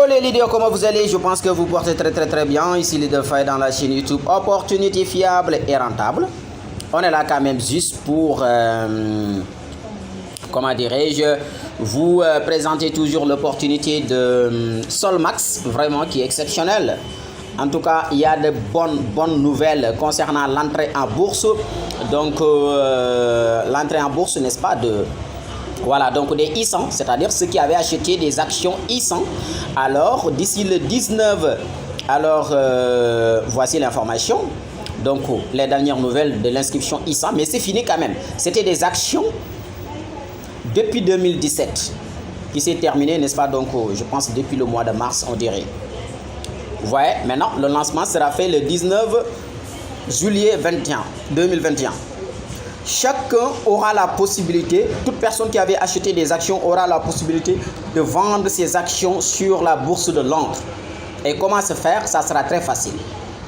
les leaders, comment vous allez? Je pense que vous portez très bien. Ici Leader Faye dans la chaîne YouTube Opportunité fiable et rentable. On est là quand même juste pour, comment dirais-je, vous présenter toujours l'opportunité de Solmax, vraiment qui est exceptionnelle. En tout cas, il y a de bonnes nouvelles concernant l'entrée en bourse. Donc, l'entrée en bourse, n'est-ce pas, voilà, donc des I100, c'est-à-dire ceux qui avaient acheté des actions I100. Alors, d'ici le 19, alors, voici l'information. Donc, les dernières nouvelles de l'inscription I100, mais c'est fini quand même. C'était des actions depuis 2017 qui s'est terminé, n'est-ce pas, donc, je pense depuis le mois de mars, on dirait. Vous voyez, maintenant, le lancement sera fait le 19 juillet 2021. Chacun aura la possibilité, toute personne qui avait acheté des actions aura la possibilité de vendre ses actions sur la bourse de Londres. Et comment se faire? Ça sera très facile.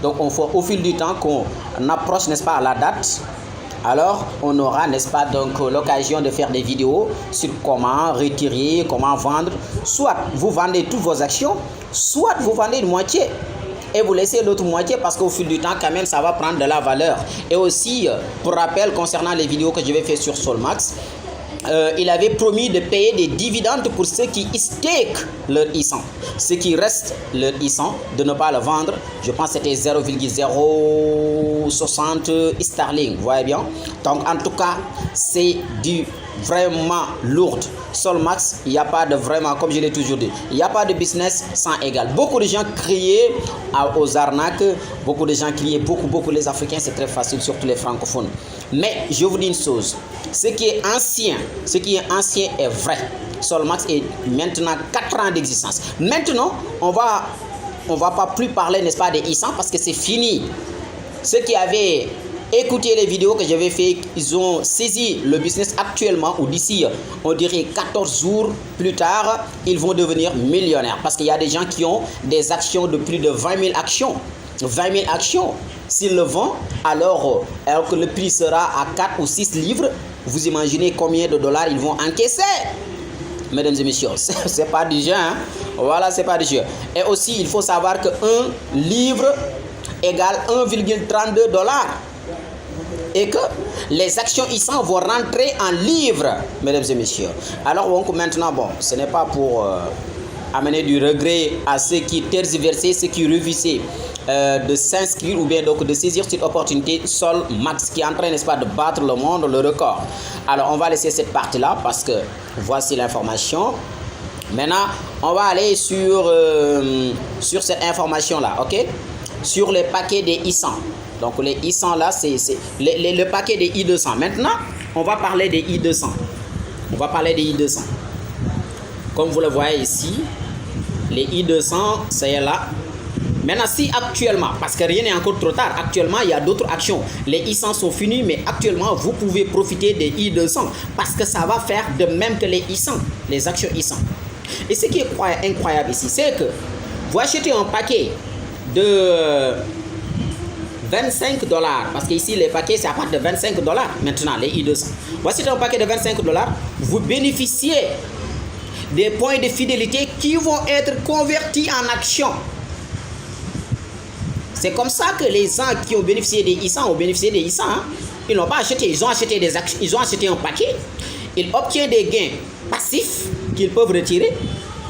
Donc, au fil du temps qu'on approche, n'est-ce pas, à la date, alors on aura, n'est-ce pas, donc l'occasion de faire des vidéos sur comment retirer, comment vendre. Soit vous vendez toutes vos actions, soit vous vendez une moitié et vous laissez l'autre moitié parce qu'au fil du temps, quand même, ça va prendre de la valeur. Et aussi, pour rappel, concernant les vidéos que je vais faire sur Solmax, il avait promis de payer des dividendes pour ceux qui stake leur I100. Ceux qui restent leur I100, de ne pas le vendre. Je pense que c'était 0,060 sterling. Vous voyez bien? Donc, en tout cas, c'est du vraiment lourd. Solmax, il n'y a pas de vraiment, comme je l'ai toujours dit, il n'y a pas de business sans égal. Beaucoup de gens criaient aux arnaques, beaucoup de gens criaient, beaucoup les Africains, c'est très facile, surtout les francophones. Mais je vous dis une chose, ce qui est ancien est vrai. Solmax est maintenant 4 ans d'existence. Maintenant, on va pas plus parler, n'est-ce pas, des I100 parce que c'est fini. Ceux qui avaient écoutez les vidéos que j'avais fait, ils ont saisi le business actuellement ou d'ici, on dirait 14 jours plus tard, ils vont devenir millionnaires. Parce qu'il y a des gens qui ont des actions de plus de 20 000 actions. 20 000 actions, s'ils le vendent, alors que le prix sera à 4 ou 6 livres, vous imaginez combien de dollars ils vont encaisser. Mesdames et messieurs, c'est pas du jeu, hein? Voilà, c'est pas du jeu. Et aussi, il faut savoir que 1 livre égale 1,32 $. Et que les actions I100 vont rentrer en livres, mesdames et messieurs. Alors donc maintenant, bon, ce n'est pas pour amener du regret à ceux qui tergiversaient, ceux qui refusaient de s'inscrire ou bien donc de saisir cette opportunité Solmax qui est en train, n'est-ce pas, de battre le monde, le record. Alors on va laisser cette partie-là parce que voici l'information. Maintenant, on va aller sur cette information-là, ok? Sur les paquets des I100. Donc les I100 là, c'est le paquet des I200. Maintenant, on va parler des I200. On va parler des I200. Comme vous le voyez ici, les I200, c'est là. Maintenant, si actuellement, parce que rien n'est encore trop tard, actuellement, il y a d'autres actions. Les I100 sont finis, mais actuellement, vous pouvez profiter des I200 parce que ça va faire de même que les I100, les actions I100. Et ce qui est incroyable ici, c'est que vous achetez un paquet de 25 $, parce qu'ici les paquets c'est à partir de 25 $ maintenant, les I200. Voici un paquet de 25 $, vous bénéficiez des points de fidélité qui vont être convertis en actions. C'est comme ça que les gens qui ont bénéficié des I100 ont bénéficié des I100. Hein? Ils n'ont pas acheté, ils ont acheté des actions, ils ont acheté un paquet. Ils obtiennent des gains passifs qu'ils peuvent retirer.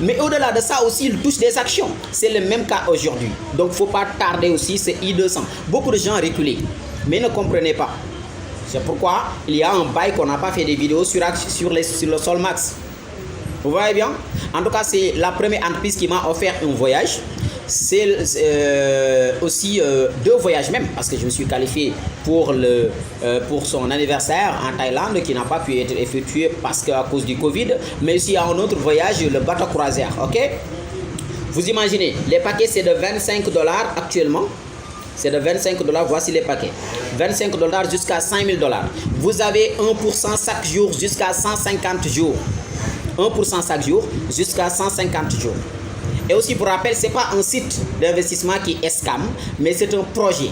Mais au-delà de ça aussi, ils touchent des actions. C'est le même cas aujourd'hui. Donc, il ne faut pas tarder aussi ces I200. Beaucoup de gens reculent, mais ne comprenaient pas. C'est pourquoi il y a un bail qu'on n'a pas fait des vidéos sur le Solmax. Vous voyez bien? En tout cas, c'est la première entreprise qui m'a offert un voyage. C'est aussi 2 voyages même, parce que je me suis qualifié pour son anniversaire en Thaïlande qui n'a pas pu être effectué parce qu'à cause du Covid. Mais aussi il y a un autre voyage, le bateau croisière. Ok? Vous imaginez, les paquets c'est de 25 $ actuellement. C'est de 25 $, voici les paquets. 25 $ jusqu'à 5 000 $. Vous avez 1% chaque jour jusqu'à 150 jours. 1% chaque jour jusqu'à 150 jours. Et aussi pour rappel, ce n'est pas un site d'investissement qui est scam, mais c'est un projet.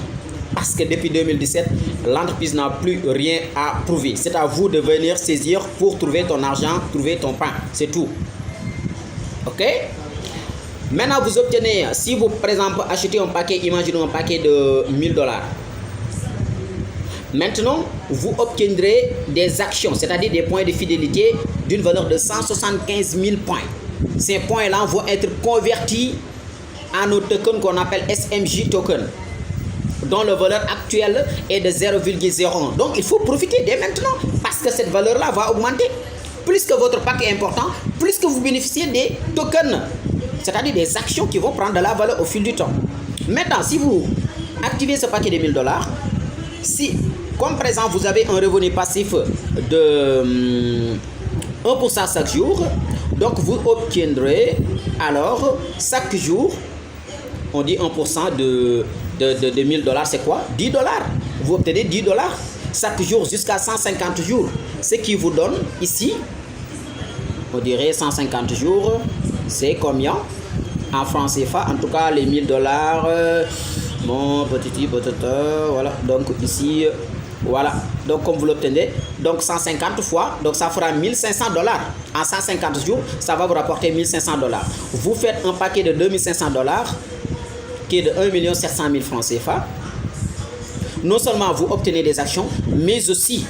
Parce que depuis 2017, l'entreprise n'a plus rien à prouver. C'est à vous de venir saisir pour trouver ton argent, trouver ton pain. C'est tout. Ok? Maintenant, vous obtenez, si vous, par exemple, achetez un paquet, imaginons un paquet de 1000 $. Maintenant, vous obtiendrez des actions, c'est-à-dire des points de fidélité d'une valeur de 175 000 points. Ces points-là vont être convertis en nos tokens qu'on appelle SMJ token, dont la valeur actuelle est de 0,01. Donc, il faut profiter dès maintenant parce que cette valeur-là va augmenter. Plus que votre pack est important, plus que vous bénéficiez des tokens, c'est-à-dire des actions qui vont prendre de la valeur au fil du temps. Maintenant, si vous activez ce paquet de 1000 $, si, comme par exemple, vous avez un revenu passif de 1% chaque jour, donc vous obtiendrez alors chaque jour, on dit 1% de 1000 $, c'est quoi? 10 $. Vous obtenez 10 $ chaque jour jusqu'à 150 jours. Ce qui vous donne ici, on dirait 150 jours, c'est combien en francs CFA? En tout cas, les 1000 $, bon, petit, voilà. Donc ici, voilà. Donc comme vous l'obtenez, donc 150 fois, donc ça fera 1500 $. En 150 jours, ça va vous rapporter 1500 $. Vous faites un paquet de 2500 $, qui est de 1 700 000 francs CFA. Non seulement vous obtenez des actions, mais aussi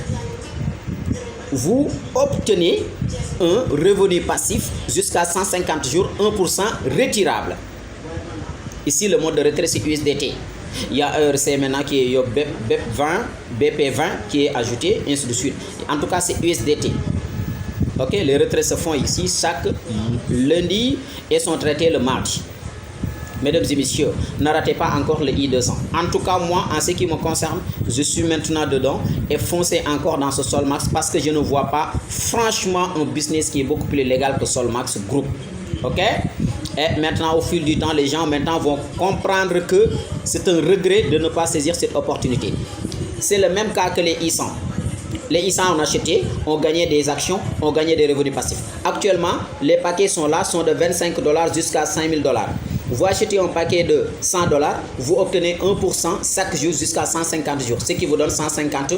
vous obtenez un revenu passif jusqu'à 150 jours, 1% retirable. Ici, le mode de retrait, c'est USDT. Il y a un RC maintenant qui est BP20 qui est ajouté, ainsi de suite. En tout cas, c'est USDT. Ok, les retraits se font ici chaque lundi et sont traités le mardi. Mesdames et messieurs, ne ratez pas encore le I200. En tout cas, moi, en ce qui me concerne, je suis maintenant dedans et foncez encore dans ce Solmax parce que je ne vois pas franchement un business qui est beaucoup plus légal que Solmax Group. Ok? Et maintenant, au fil du temps, les gens maintenant vont comprendre que c'est un regret de ne pas saisir cette opportunité. C'est le même cas que les I100. Les I100 on acheté, on gagnait des actions, on gagnait des revenus passifs. Actuellement, les paquets sont là, sont de 25 $ jusqu'à 5000 $. Vous achetez un paquet de 100 $, vous obtenez 1% chaque jour jusqu'à 150 jours, ce qui vous donne 150 $.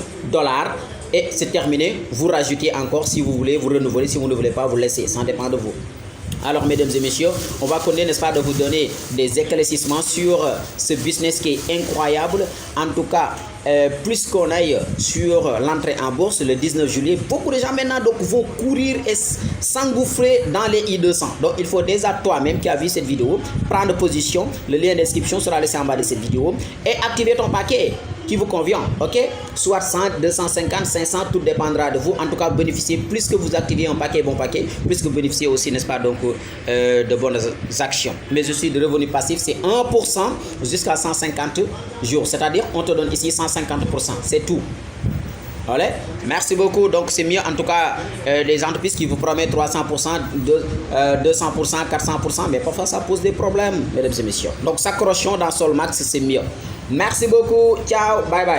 Et c'est terminé, vous rajoutez encore si vous voulez, vous renouvelez, si vous ne voulez pas, vous laissez, ça dépend de vous. Alors, mesdames et messieurs, on va continuer, n'est-ce pas, de vous donner des éclaircissements sur ce business qui est incroyable. En tout cas, plus qu'on aille sur l'entrée en bourse le 19 juillet, beaucoup de gens maintenant donc, vont courir et s'engouffrer dans les I200. Donc, il faut déjà toi-même qui as vu cette vidéo, prendre position. Le lien d'inscription sera laissé en bas de cette vidéo et activer ton paquet qui vous convient, ok? Soit 100, 250, 500, tout dépendra de vous. En tout cas, bénéficiez, plus que vous activez un paquet, bon paquet, plus que vous bénéficiez aussi, n'est-ce pas, donc, de bonnes actions. Mais aussi de revenus passifs, c'est 1% jusqu'à 150 jours. C'est-à-dire, on te donne ici 150%. C'est tout. Allez, merci beaucoup. Donc, c'est mieux, en tout cas, les entreprises qui vous promettent 300%, 200%, 400%, mais parfois, ça pose des problèmes, mesdames et messieurs. Donc, s'accrochons dans Solmax, c'est mieux. Merci beaucoup. Ciao. Bye bye.